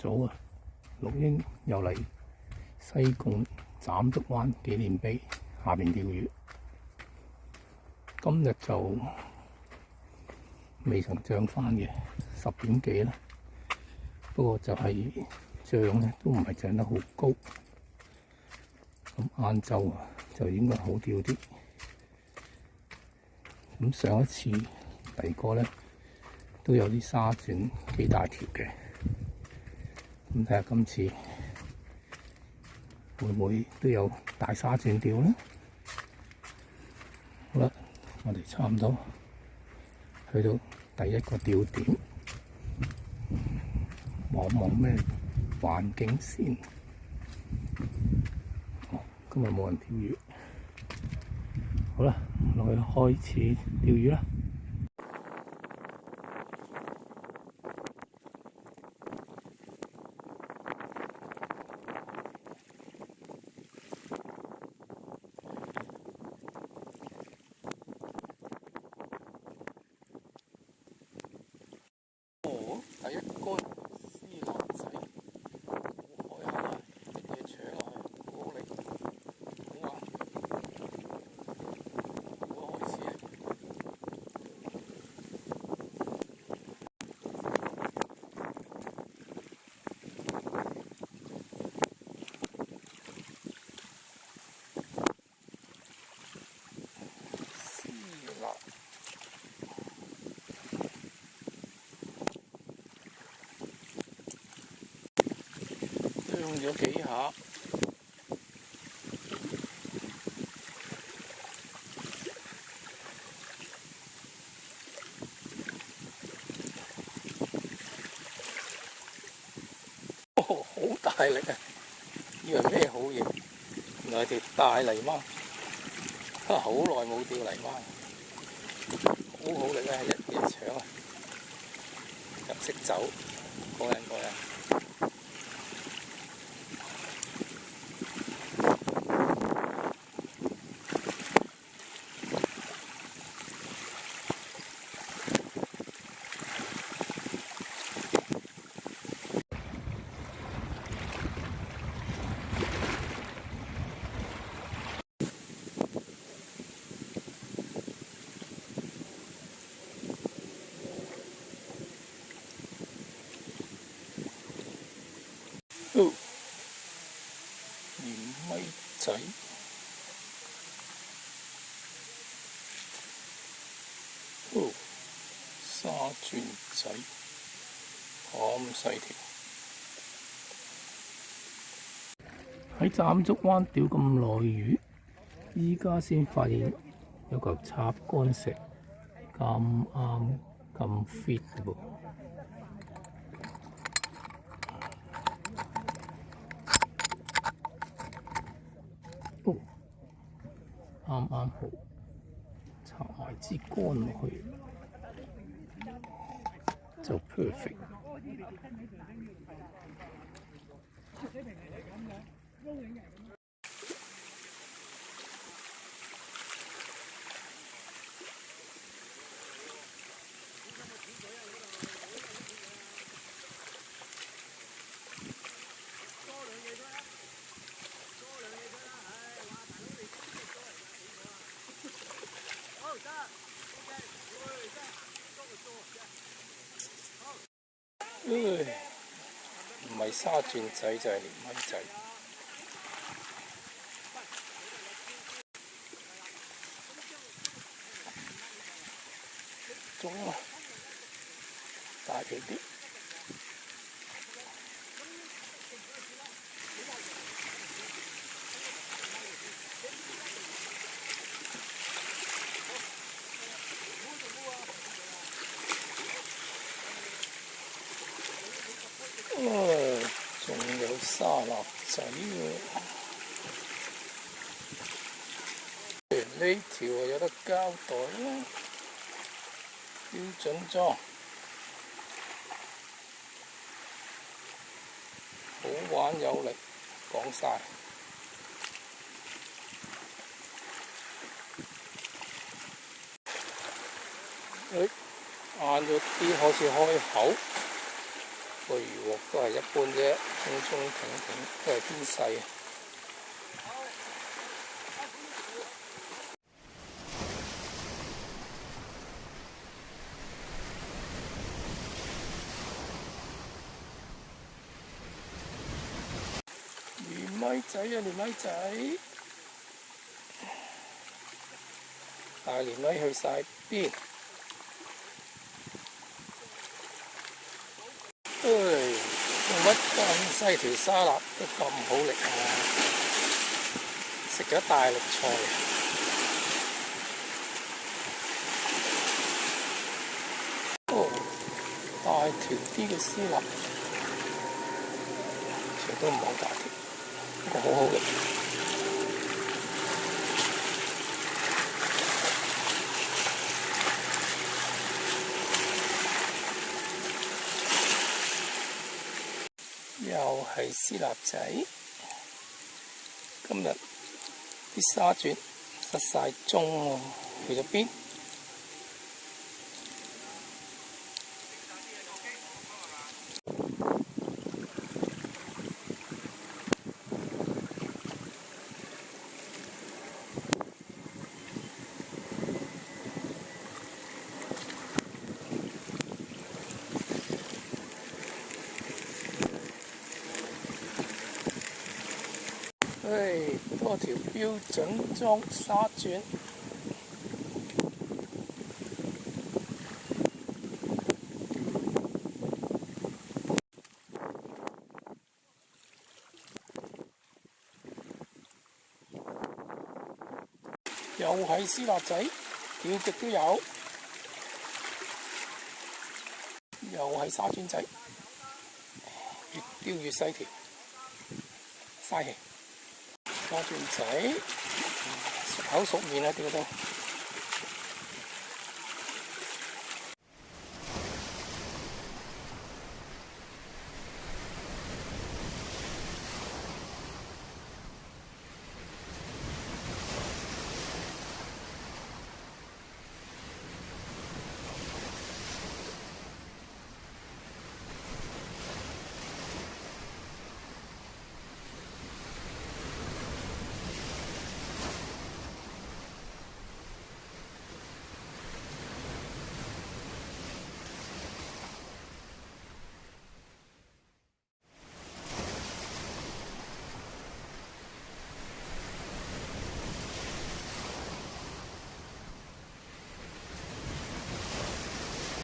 早啊，陸英又嚟西貢斬竹灣紀念碑下邊釣魚。今日就未曾漲翻嘅，10點幾啦。不過就係漲咧，都唔係漲得好高。咁晏晝就應該好釣啲。咁上一次嚟過咧，都有啲沙轉幾大條嘅。咁睇下今次會唔會都有大沙轉釣咧？好啦，我哋差唔多去到第一個釣點，望望咩環境先。今日冇人釣魚。好啦，落去開始釣魚啦。第一竿絲蘭仔，好開下，啲嘢扯落去，好力，好啊，好開始啊！絲蘭用咗幾下，好大力啊！以為咩好嘢，原來係條大泥鯭，好耐冇釣泥鯭，好力啊！一嘢搶啊，又識走，過癮過癮。鹽米仔，沙轉仔，咁細條。喺斬竹灣釣咁耐魚，依家先發現有嚿插竿石咁啱咁 fit 嘅噃。啱啱好插埋支竿落去就 perfect。唔係沙轉仔就係蓮米仔。中啊！大條啲。仲有沙納仔喎。呢條有得交代啦，標準裝，好玩有力，講晒。晏咗啲，開始開口。個魚獲都係一般啫，中中挺挺，都係偏細。連咪仔啊，連咪仔！大連咪去晒邊？做乜咁細條沙律都咁好力啊？食咗大陸菜。大條啲嘅絲襪，條都唔好大條，不過好好力。又係絲襪仔，今日啲沙鑽失晒蹤喎，去咗邊？多條標準裝沙鑽，又係絲襪仔，條極都有，又係沙鑽仔，越釣越細條，嘥氣。沙鑽仔熟口熟面啊，釣到〜